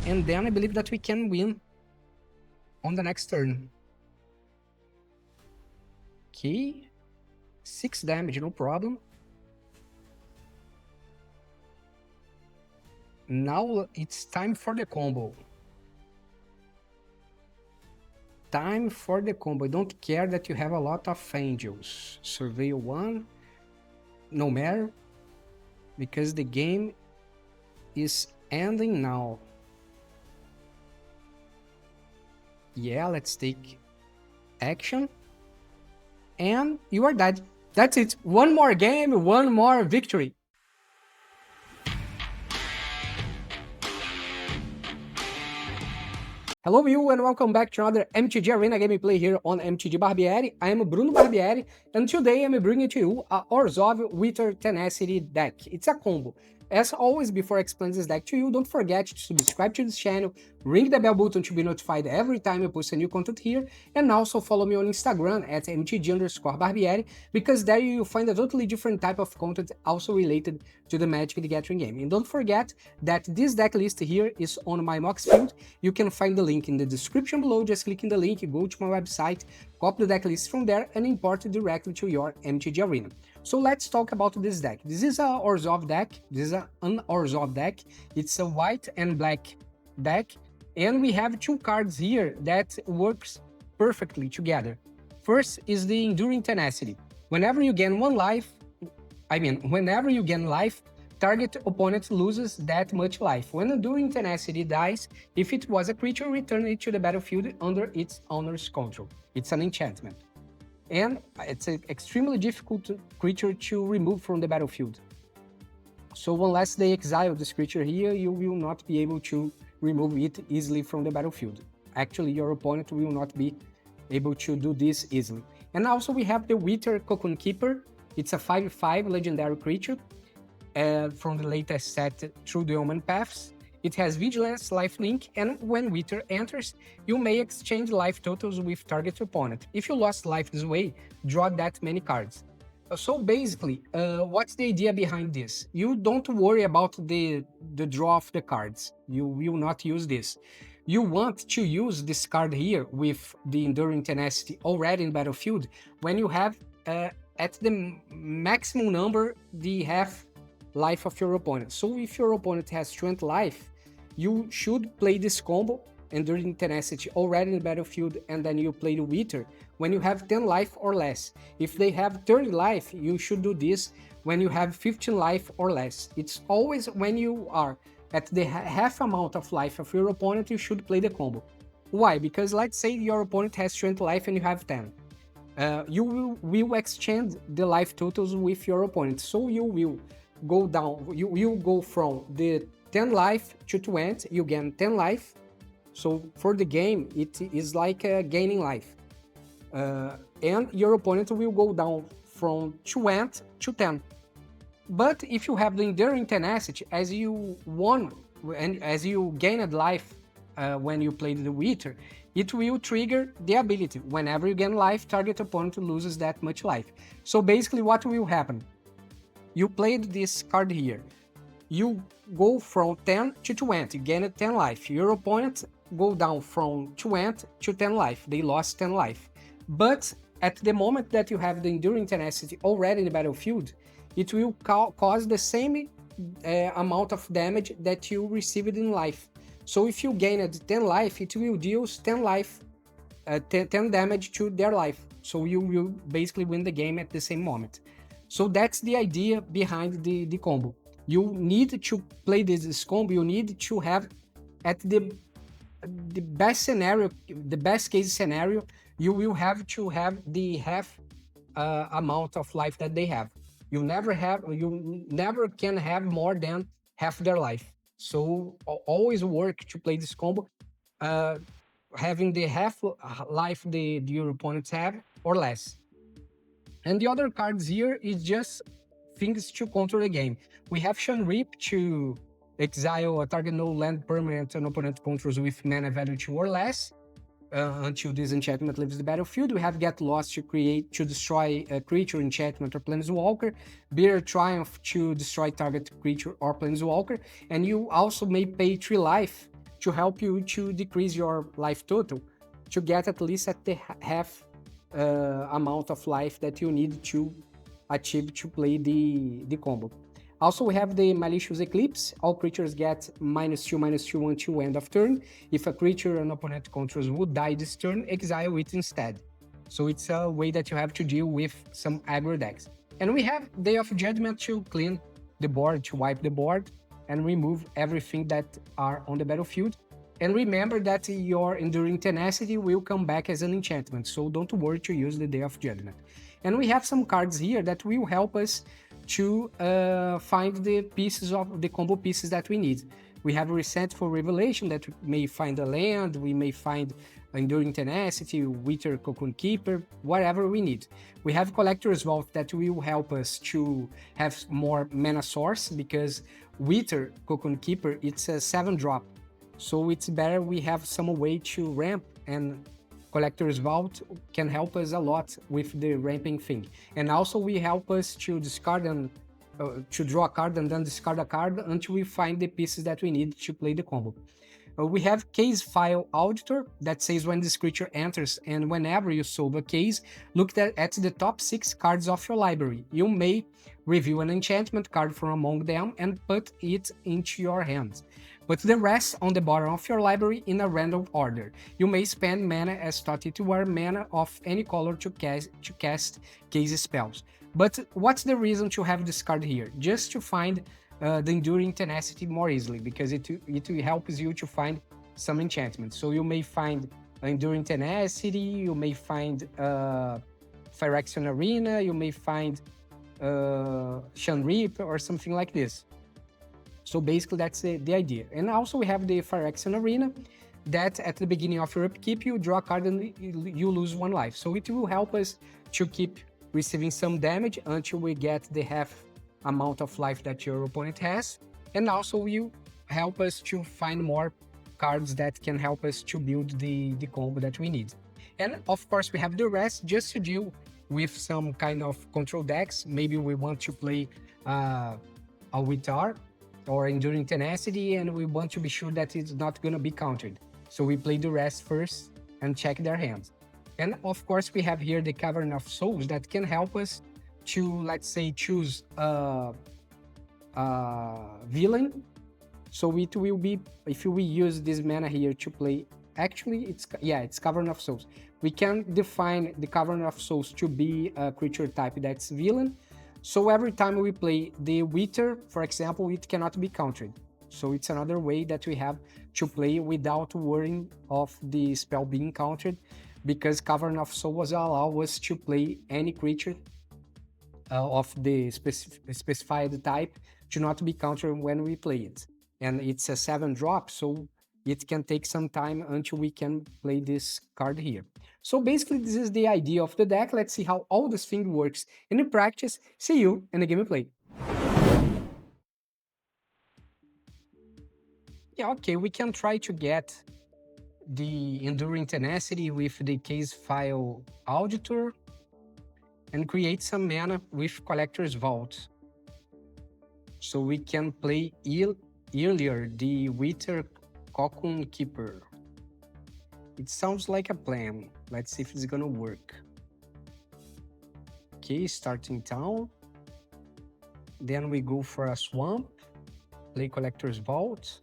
and then I believe that we can win on the next turn. Okay, 6 damage, no problem. Now it's time for the combo. Time for the combo. I don't care that you have a lot of angels. Surveil 1, no matter, because the game is ending now. Yeah, let's take action. And you are dead. That's it. One more game, one more victory. Hello you and welcome back to another MTG Arena gameplay here on MTG Barbieri. I am Bruno Barbieri and today I'm bringing to you a Orzhov Withar Tenacity deck. It's a combo. As always, before I explain this deck to you, don't forget to subscribe to this channel, ring the bell button to be notified every time I post a new content here, and also follow me on Instagram at mtg_barbieri, because there you'll find a totally different type of content also related to the Magic the Gathering game. And don't forget that this deck list here is on my Mox field. You can find the link in the description below. Just click in the link, go to my website, copy the deck list from there, and import it directly to your MTG Arena. So let's talk about this deck. This is a Orzhov deck. This is an Orzhov deck. It's a white and black deck, and we have two cards here that works perfectly together. First is the Enduring Tenacity. Whenever you gain whenever you gain life, target opponent loses that much life. When Enduring Tenacity dies, if it was a creature, return it to the battlefield under its owner's control. It's an enchantment. And it's an extremely difficult creature to remove from the battlefield. So unless they exile this creature here, you will not be able to remove it easily from the battlefield. Actually, your opponent will not be able to do this easily. And also we have the Withar Cocoon Keeper. It's a 5/5 legendary creature from the latest set Through the Omen Paths. It has Vigilance, Lifelink, and when Withar enters, you may exchange life totals with target opponent. If you lost life this way, draw that many cards. So basically, what's the idea behind this? You don't worry about the draw of the cards. You will not use this. You want to use this card here with the Enduring Tenacity already in battlefield when you have at the maximum number the half life of your opponent. So if your opponent has 20 life, you should play this combo Enduring Tenacity already in the battlefield, and then you play the Withar when you have 10 life or less. If they have 30 life, you should do this when you have 15 life or less. It's always when you are at the half amount of life of your opponent, you should play the combo. Why? Because let's say your opponent has 20 life and you have 10. You will exchange the life totals with your opponent. So you will go down, you will go from the 10 life to 20, you gain 10 life. So for the game, it is like gaining life. And your opponent will go down from 20 to 10. But if you have the Enduring Tenacity, as you won and as you gained life when you played the Withar, it will trigger the ability. Whenever you gain life, target opponent loses that much life. So basically what will happen? You played this card here. You go from 10 to 20, you gained 10 life. Your opponent go down from 20 to 10 life. They lost 10 life. But at the moment that you have the Enduring Tenacity already in the battlefield, it will cause the same amount of damage that you received in life. So if you gained 10 life, it will deal 10 life, 10 damage to their life. So you will basically win the game at the same moment. So that's the idea behind the combo. You need to play this combo, you need to have at the best scenario, the best case scenario, you will have to have the half amount of life that they have. You never can have more than half their life. So always work to play this combo, having the half life your opponents have or less. And the other cards here is just things to control the game. We have Shan Reap to exile a target no land permanent an opponent controls with mana value 2 or less until this enchantment leaves the battlefield. We have Get Lost to destroy a creature, enchantment, or planeswalker. Bitter Triumph to destroy target creature or planeswalker. And you also may pay 3 life to help you to decrease your life total to get at least at the half amount of life that you need to achieve to play the combo. Also, we have the Malicious Eclipse. All creatures get -2/-2 until end of turn. If a creature an opponent controls would die this turn, exile it instead. So it's a way that you have to deal with some aggro decks. And we have Day of Judgment to clean the board, to wipe the board, and remove everything that are on the battlefield. And remember that your Enduring Tenacity will come back as an enchantment, so don't worry to use the Day of Judgment. And we have some cards here that will help us to find the pieces of the combo pieces that we need. We have Resentful Revelation that may find a land, we may find Enduring Tenacity, Withar, Cocoon Keeper, whatever we need. We have Collector's Vault that will help us to have more mana source, because Withar, Cocoon Keeper, it's a 7-drop. So it's better we have some way to ramp, and Collector's Vault can help us a lot with the ramping thing. And also we help us to discard and to draw a card and then discard a card until we find the pieces that we need to play the combo. We have Case File Auditor that says when this creature enters and whenever you solve a case, look at the top 6 cards of your library. You may review an enchantment card from among them and put it into your hand. Put the rest on the bottom of your library in a random order. You may spend mana as thought it were mana of any color to cast case spells. But what's the reason to have this card here? Just to find the Enduring Tenacity more easily, because it helps you to find some enchantments. So you may find Enduring Tenacity, you may find Phyrexian Arena, you may find Shan Reap or something like this. So basically that's the idea. And also we have the Phyrexian Arena that at the beginning of your upkeep you draw a card and you lose 1 life. So it will help us to keep receiving some damage until we get the half amount of life that your opponent has, and also will help us to find more cards that can help us to build the combo that we need. And of course we have the rest just to deal with some kind of control decks. Maybe we want to play a Withar or Enduring Tenacity and we want to be sure that it's not going to be countered. So we play the rest first and check their hands. And of course we have here the Cavern of Souls that can help us to, let's say, choose a villain. So it will be, if we use this mana here to play, actually it's Cavern of Souls. We can define the Cavern of Souls to be a creature type that's villain. So every time we play the Withar, for example, it cannot be countered. So it's another way that we have to play without worrying of the spell being countered, because Cavern of Souls allow us to play any creature of the specified type to not be countered when we play it. And it's a 7-drop, so it can take some time until we can play this card here. So basically this is the idea of the deck. Let's see how all this thing works in practice. See you in the gameplay. Yeah, okay, we can try to get the Enduring Tenacity with the Case File Auditor and create some mana with Collector's Vault. So we can play earlier the Withar, Cocoon Keeper. It sounds like a plan. Let's see if it's gonna work. Okay, starting town. Then we go for a swamp, play Collector's Vault.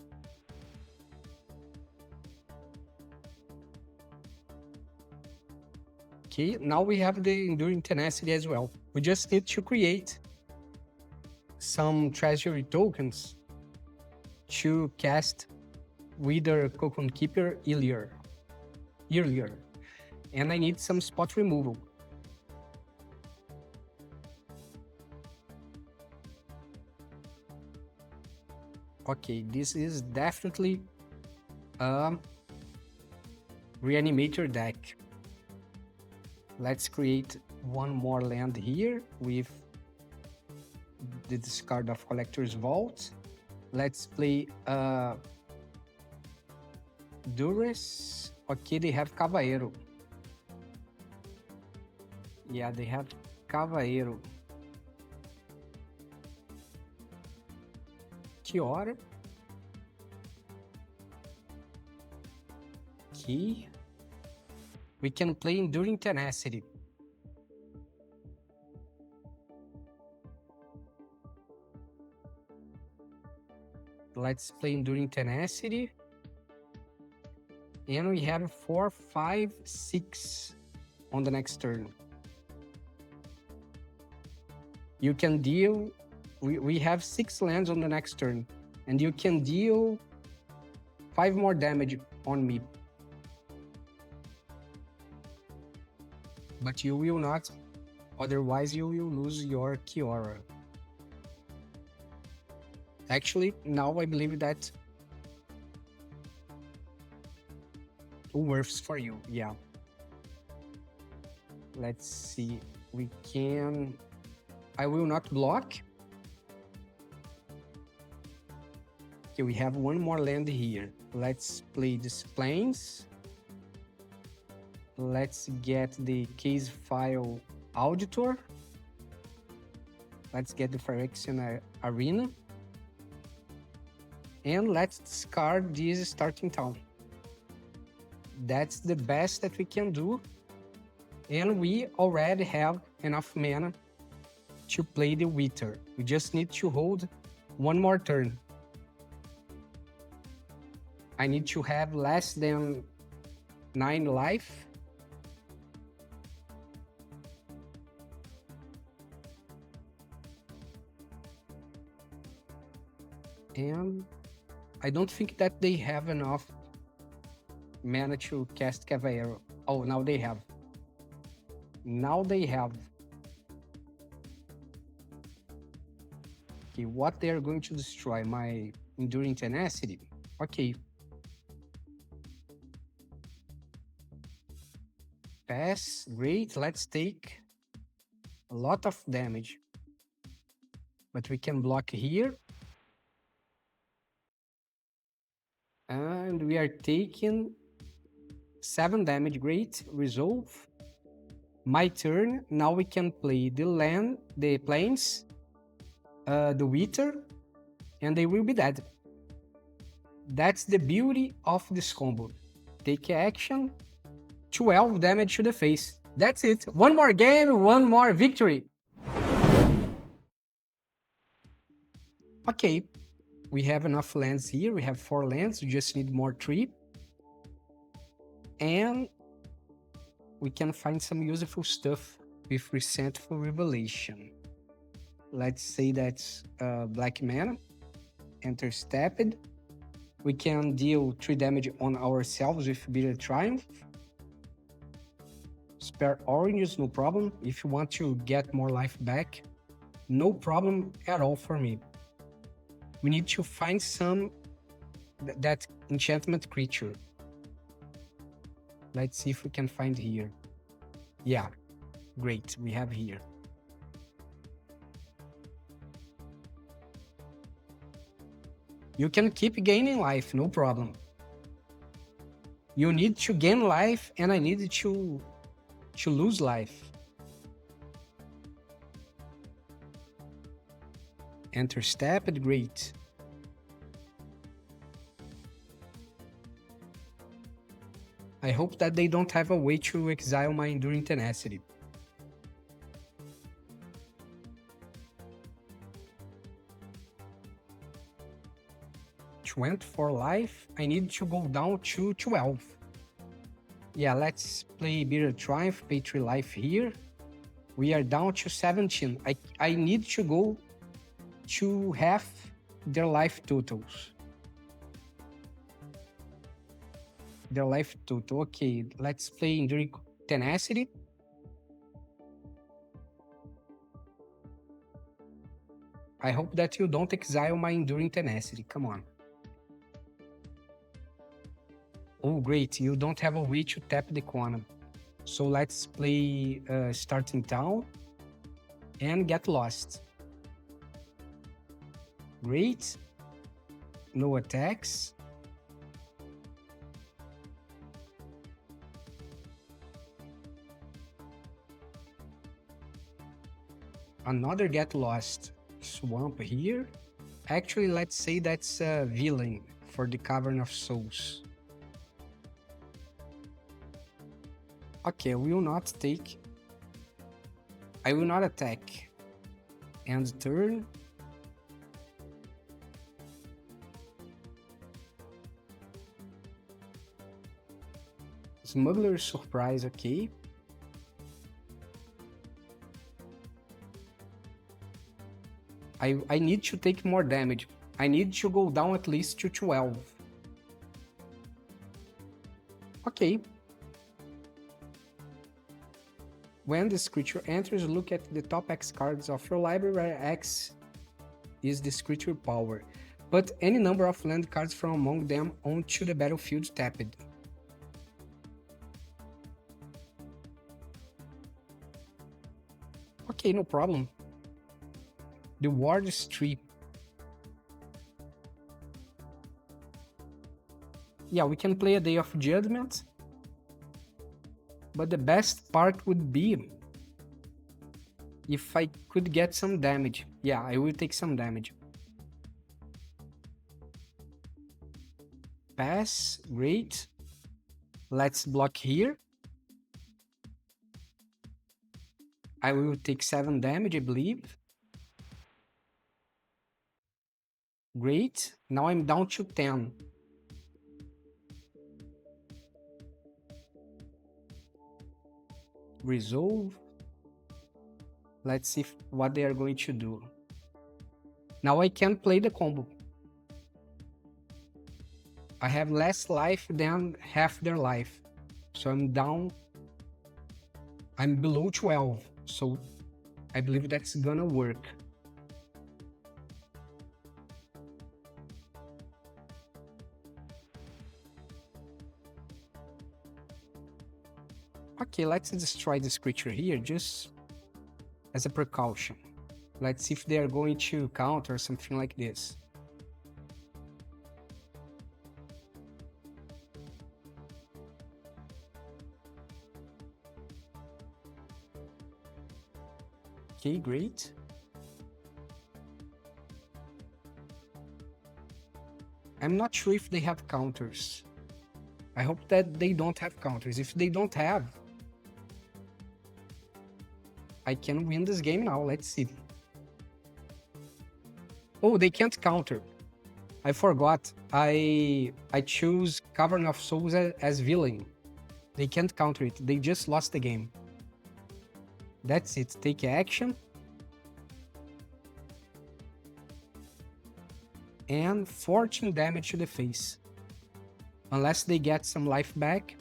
Okay, now we have the Enduring Tenacity as well. We just need to create some treasury tokens to cast Withar, Cocoon Keeper earlier. And I need some spot removal. Okay, this is definitely a reanimator deck. Let's create one more land here with the discard of Collector's Vault. Let's play Duress. Okay, they have Cavaleiro. Yeah, they have Cavaleiro. Que hora? Okay. We can play Enduring Tenacity. Let's play Enduring Tenacity. And we have 4, 5, 6 on the next turn. You can deal... We have 6 lands on the next turn. And you can deal 5 more damage on me. But you will not. Otherwise, you will lose your Kiora. Actually, now I believe that works for you, yeah. Let's see, we can... I will not block. Okay, we have one more land here. Let's play these plains. Let's get the case file auditor. Let's get the Phyrexian Arena. And let's discard this starting town. That's the best that we can do. And we already have enough mana to play the Withar. We just need to hold one more turn. I need to have less than 9 life. And I don't think that they have enough mana to cast Cavaleiro. Oh, now they have. Now they have. Okay, what they are going to destroy? My Enduring Tenacity? Okay. Pass, great, let's take a lot of damage. But we can block here. And we are taking 7 damage, great, resolve. My turn, now we can play the land, the plains, the Withar, and they will be dead. That's the beauty of this combo. Take action, 12 damage to the face. That's it. One more game, one more victory. Okay, we have enough lands here. We have 4 lands, we just need more 3. And we can find some useful stuff with Resentful Revelation. Let's say that's black mana, enter stepped. We can deal 3 damage on ourselves with Bitter Triumph. Spare oranges, no problem. If you want to get more life back, no problem at all for me. We need to find some that enchantment creature. Let's see if we can find here. Yeah, great, we have here. You can keep gaining life, no problem. You need to gain life and I need to lose life. Enter stepped, great. I hope that they don't have a way to exile my Enduring Tenacity. Went for life. I need to go down to 12. Yeah, let's play Bitter Triumph, pay 3 life here. We are down to 17. I need to go to half their life totals. Their life total. Okay, let's play Enduring Tenacity. I hope that you don't exile my Enduring Tenacity. Come on. Oh, great. You don't have a way to tap the Quantum. So let's play Starting Town and get lost. Great. No attacks. Another get lost. Swamp here. Actually, let's say that's a villain for the Cavern of Souls. Okay, I will not take. I will not attack. End turn. Smuggler's Surprise, okay. I need to take more damage. I need to go down at least to 12. Okay. When this creature enters, look at the top X cards of your library, where X is this creature power. Put any number of land cards from among them onto the battlefield tapped. Okay, no problem. The ward is 3. Yeah, we can play a Day of Judgment. But the best part would be if I could get some damage. Yeah, I will take some damage. Pass, great. Let's block here. I will take 7 damage, I believe. Great. Now I'm down to 10. Resolve. Let's see what they are going to do. Now I can play the combo. I have less life than half their life. So I'm down. I'm below 12. So I believe that's gonna work. Okay, let's destroy this creature here just as a precaution. Let's see if they are going to counter something like this. Okay, great. I'm not sure if they have counters. I hope that they don't have counters. If they don't have, I can win this game now. Let's see. Oh, they can't counter. I forgot. I choose Cavern of Souls as villain. They can't counter it. They just lost the game. That's it. Take action. And 14 damage to the face. Unless they get some life back.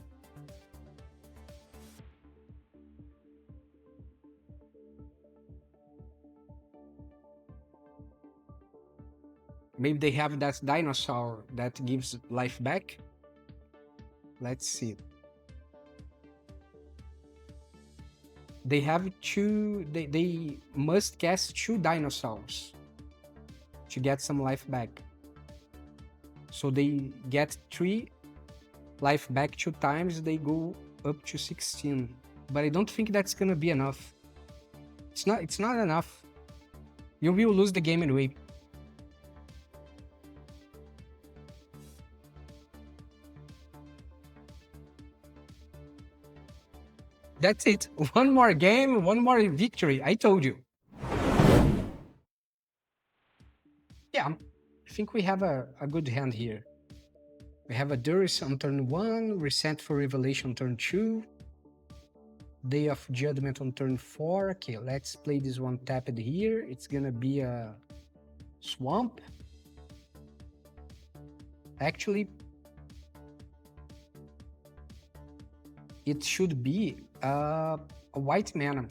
Maybe they have that dinosaur that gives life back. Let's see. They have two. They must cast 2 dinosaurs to get some life back. So they get 3 life back 2 times. They go up to 16. But I don't think that's gonna be enough. It's not enough. You will lose the game anyway. That's it. One more game, one more victory. I told you. Yeah, I think we have a good hand here. We have a Durus on turn 1, Reset for Revelation on turn 2, Day of Judgment on turn 4. Okay, let's play this one tapped here. It's gonna be a Swamp. Actually, it should be a white mana.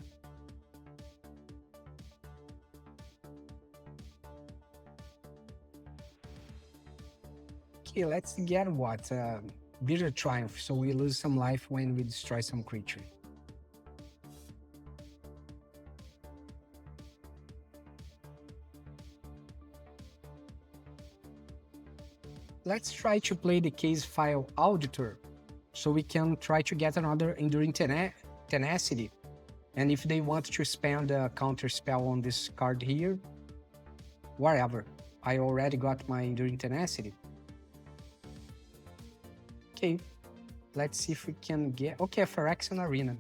Okay, let's get what? Bitter Triumph, so we lose some life when we destroy some creature. Let's try to play the case file Auditor, so we can try to get another Enduring Tenacity. And if they want to spend a counter spell on this card here, whatever. I already got my Enduring Tenacity. Okay. Let's see if we can get... Okay, Phyrexian Arena.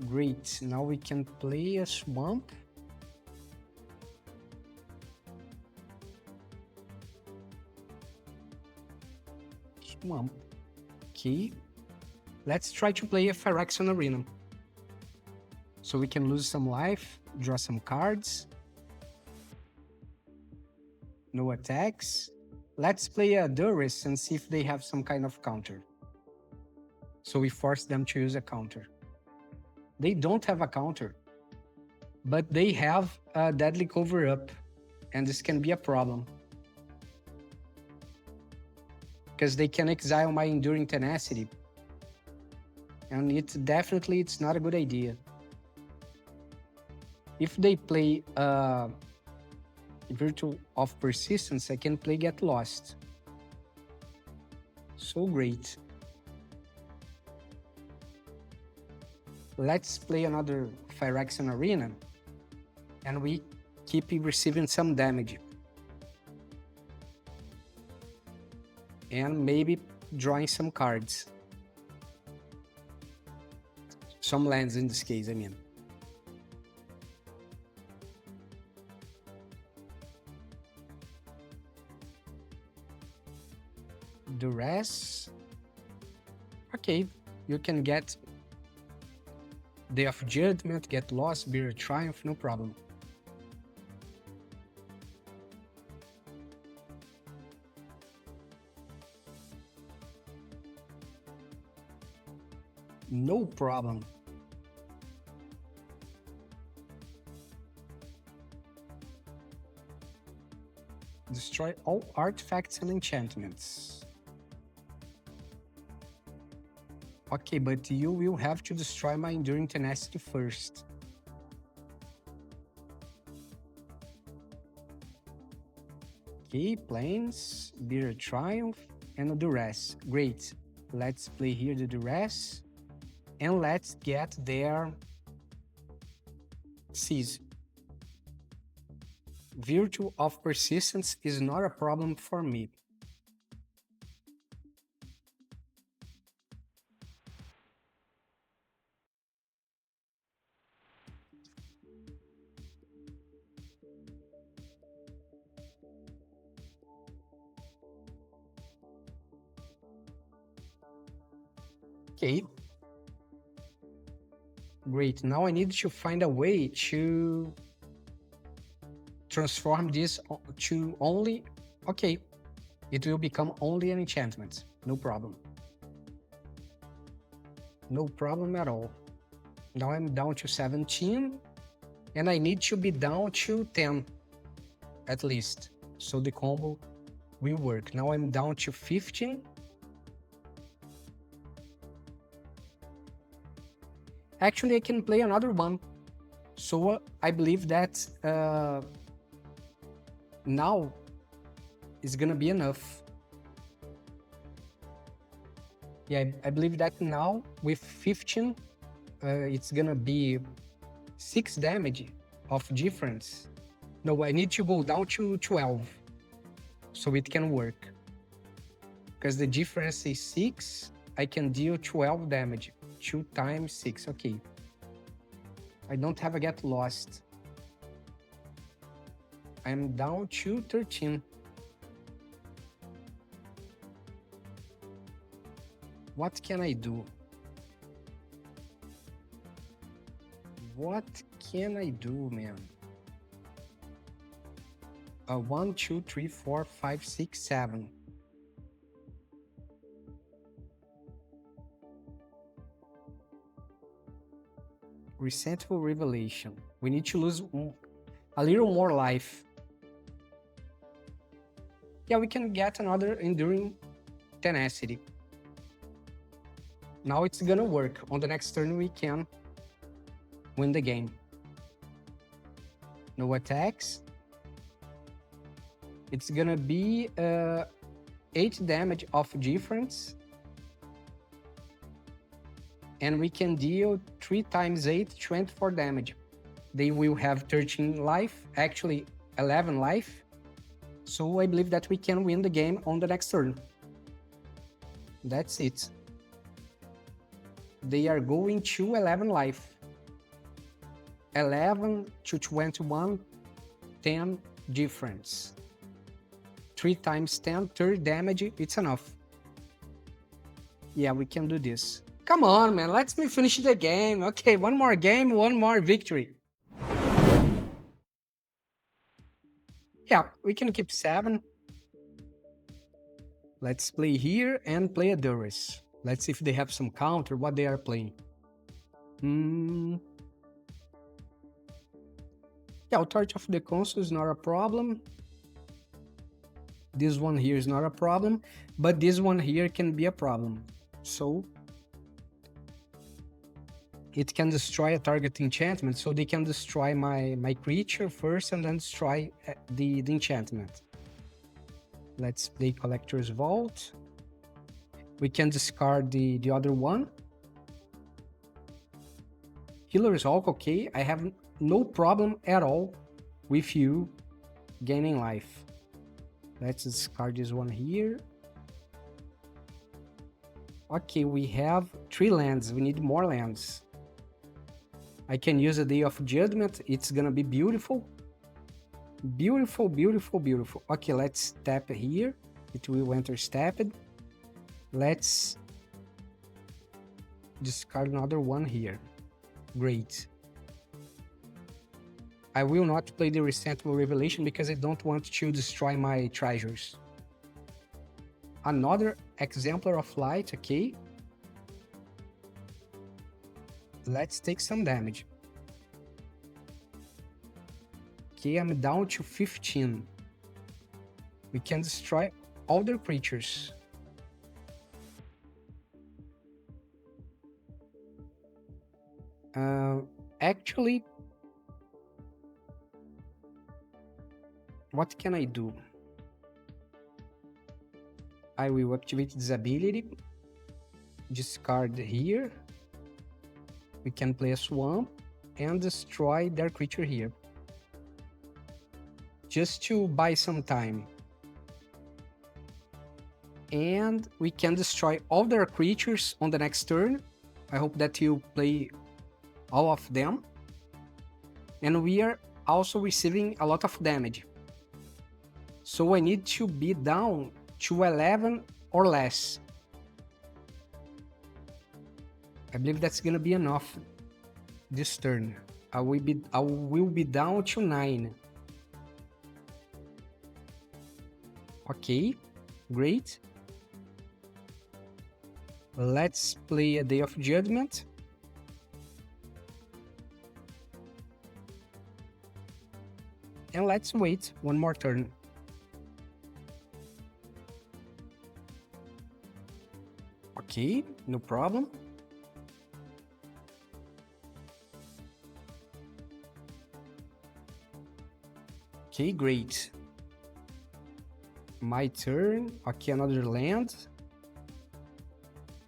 Great, now we can play a Swamp. Swamp. Okay. Let's try to play a Phyrexian Arena. So we can lose some life, draw some cards. No attacks. Let's play a Duris and see if they have some kind of counter. So we force them to use a counter. They don't have a counter, but they have a Deadly Cover-Up, and this can be a problem. Because they can exile my Enduring Tenacity. And it's not a good idea. If they play Virtue of Persistence, I can play Get Lost. So great. Let's play another Phyrexian Arena, and we keep receiving some damage. And maybe drawing some cards. Some lands in this case, I mean. Duress. Okay, you can get Day of Judgment, Get Lost, Bitter Triumph, no problem. No problem. Destroy all artifacts and enchantments. Okay, but you will have to destroy my Enduring Tenacity first. Okay, Plains, Bitter Triumph, and a Duress. Great. Let's play here the Duress. And let's get their Seize. Virtue of Persistence is not a problem for me. Okay. Great. Now I need to find a way to transform this to only... Okay. It will become only an enchantment. No problem. No problem at all. Now I'm down to 17. And I need to be down to 10. At least. So the combo will work. Now I'm down to 15. Actually, I can play another one. So I believe that now is gonna be enough. Yeah, I believe that now with 15, it's gonna be 6 damage of difference. No, I need to go down to 12 so it can work. Because the difference is 6, I can deal 12 damage. 2 times 6, okay. I don't have a Get Lost. I'm down to 13. What can I do? What can I do, man? 1, 2, 3, 4, 5, 6, 7. Resentful Revelation. We need to lose a little more life. Yeah, we can get another Enduring Tenacity. Now it's gonna work. On the next turn we can win the game. No attacks. It's gonna be 8 damage of difference. And we can deal 3 times 8, 24 damage. They will have 13 life. Actually, 11 life. So I believe that we can win the game on the next turn. That's it. They are going to 11 life. 11 to 21, 10 difference. 3 times 10, 30 damage, it's enough. Yeah, we can do this. Come on, man, let me finish the game. Okay, one more game, one more victory. Yeah, we can keep 7. Let's play here and play a Durus. Let's see if they have some counter, what they are playing. Yeah, Torch of the Console is not a problem. This one here is not a problem, but this one here can be a problem. So it can destroy a target enchantment, so they can destroy my creature first and then destroy the enchantment. Let's play Collector's Vault. We can discard the other one. Healer's Hulk, okay. I have no problem at all with you gaining life. Let's discard this one here. Okay, we have 3 lands. We need more lands. I can use a Day of Judgment. It's gonna be beautiful. Beautiful, beautiful, beautiful. Okay, let's tap here. It will enter tapped. Let's discard another one here. Great. I will not play the Resentful Revelation because I don't want to destroy my treasures. Another Exemplar of Light, okay. Let's take some damage. Okay, I'm down to 15. We can destroy all their creatures. Actually, what can I do? I will activate this ability. Discard here. We can play a swamp and destroy their creature here. Just to buy some time. And we can destroy all their creatures on the next turn. I hope that you play all of them. And we are also receiving a lot of damage. So I need to be down to 11 or less. I believe that's gonna be enough this turn. I will be down to 9. Okay, great. Let's play a Day of Judgment. And let's wait one more turn. Okay, no problem. Okay, great. My turn. Okay, another land.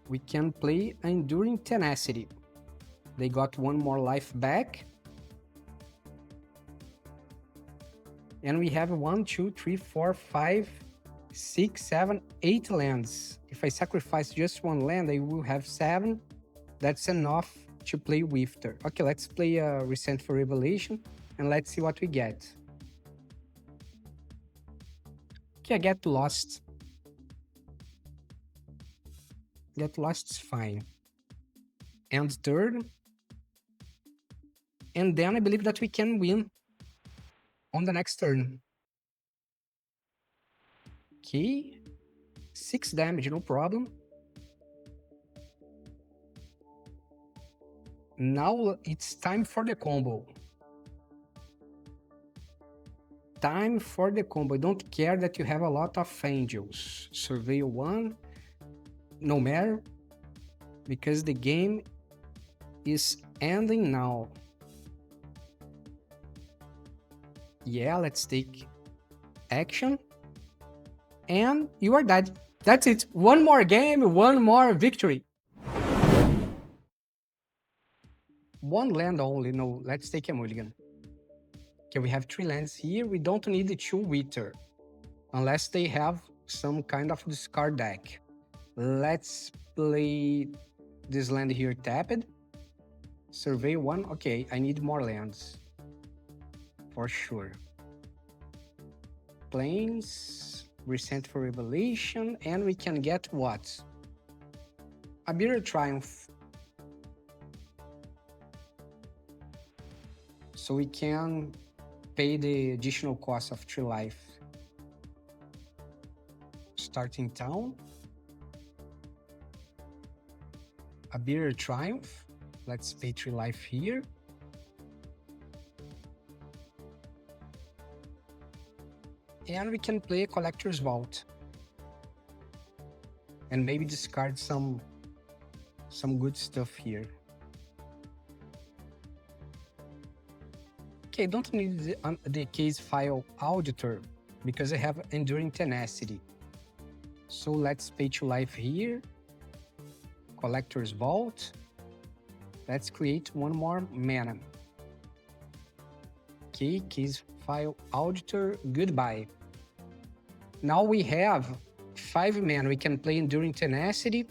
We can play Enduring Tenacity. They got 1 more life back. And we have 1, 2, 3, 4, 5, 6, 7, 8 lands. If I sacrifice just 1 land, I will have 7. That's enough to play Withar. Okay, let's play a Resentful Revelation and let's see what we get. Okay, I get lost. Get lost is fine. End turn. And then I believe that we can win on the next turn. Okay. 6 damage, no problem. Now it's time for the combo. Time for the combo. I don't care that you have a lot of angels. Surveil 1, no matter, because the game is ending now. Yeah, let's take action. And you are dead. That's it. One more game, one more victory. 1 land only. No, let's take a mulligan. Okay, we have 3 lands here. We don't need the 2 Withar, unless they have some kind of discard deck. Let's play this land here tapped. Survey 1. Okay, I need more lands. For sure. Plains, Resent for Revelation, and we can get what? A Bitter Triumph. So we can pay the additional cost of 3 life. Starting town. A Bitter Triumph. Let's pay 3 life here. And we can play a Collector's Vault. And maybe discard some good stuff here. Okay, don't need the case file auditor because I have Enduring Tenacity. So let's pay 2 life here. Collector's Vault. Let's create 1 more mana. Okay, case file auditor, goodbye. Now we have 5 mana. We can play Enduring Tenacity.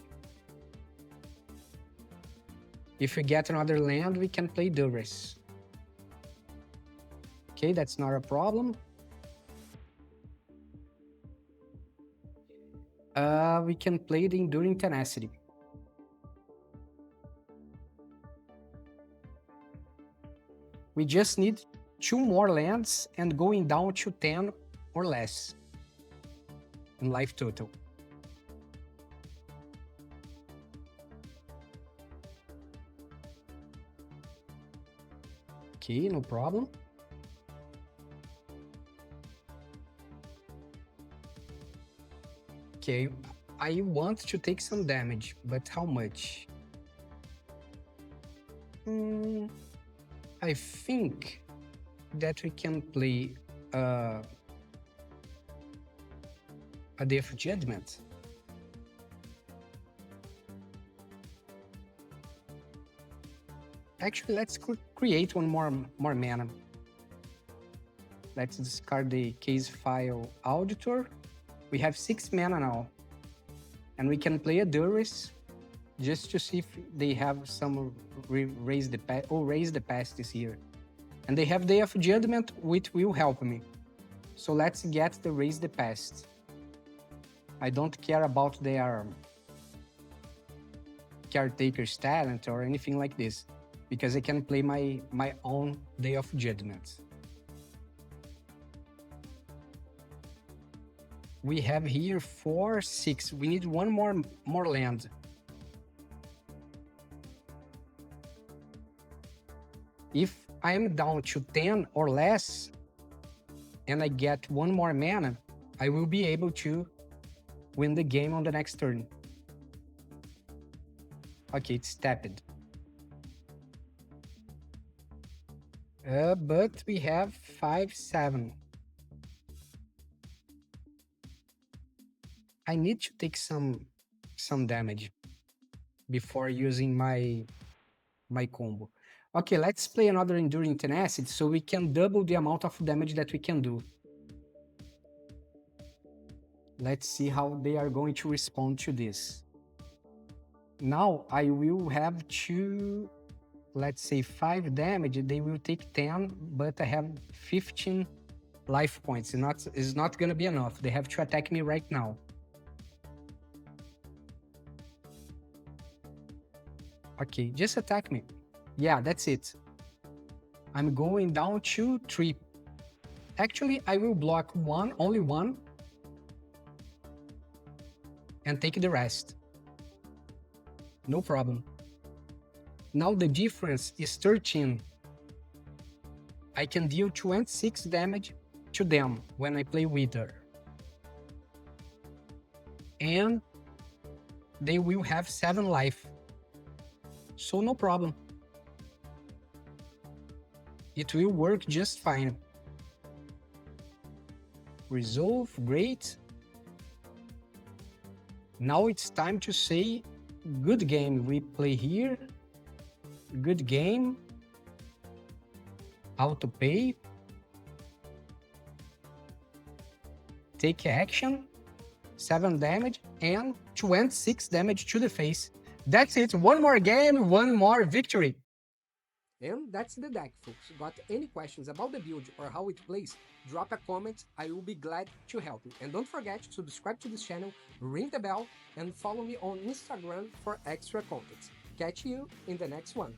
If we get another land, we can play Duress. Okay, that's not a problem. We can play the Enduring Tenacity. We just need 2 more lands and going down to 10 or less in life total. Okay, no problem. Okay, I want to take some damage, but how much? I think that we can play a Day of Judgment. Actually, let's create 1 more mana. Let's discard the case file auditor. We have 6 mana now. And we can play a Duress just to see if they have some raise the past this year. And they have Day of Judgment, which will help me. So let's get the raise the past. I don't care about their caretaker's talent or anything like this, because I can play my own Day of Judgment. We have here 4, 6. We need 1 more land. If I'm down to 10 or less, and I get 1 more mana, I will be able to win the game on the next turn. Okay, it's tapped. But we have 5, 7. I need to take some damage before using my combo. Okay, let's play another Enduring Tenacity so we can double the amount of damage that we can do. Let's see how they are going to respond to this. Now I will have to, let's say 5 damage. They will take 10, but I have 15 life points. It's not gonna be enough. They have to attack me right now. Okay, just attack me. Yeah, that's it. I'm going down to 3. Actually, I will block only one, and take the rest. No problem. Now the difference is 13. I can deal 26 damage to them when I play Withar. And they will have 7 life. So no problem. It will work just fine. Resolve, great. Now it's time to say good game. We play here. Good game. Auto pay. take action, 7 damage, and 26 damage to the face. That's it. One more game, one more victory. And that's the deck, folks. Got any questions about the build or how it plays? Drop a comment, I will be glad to help you. And don't forget to subscribe to this channel, ring the bell, and follow me on Instagram for extra content. Catch you in the next one.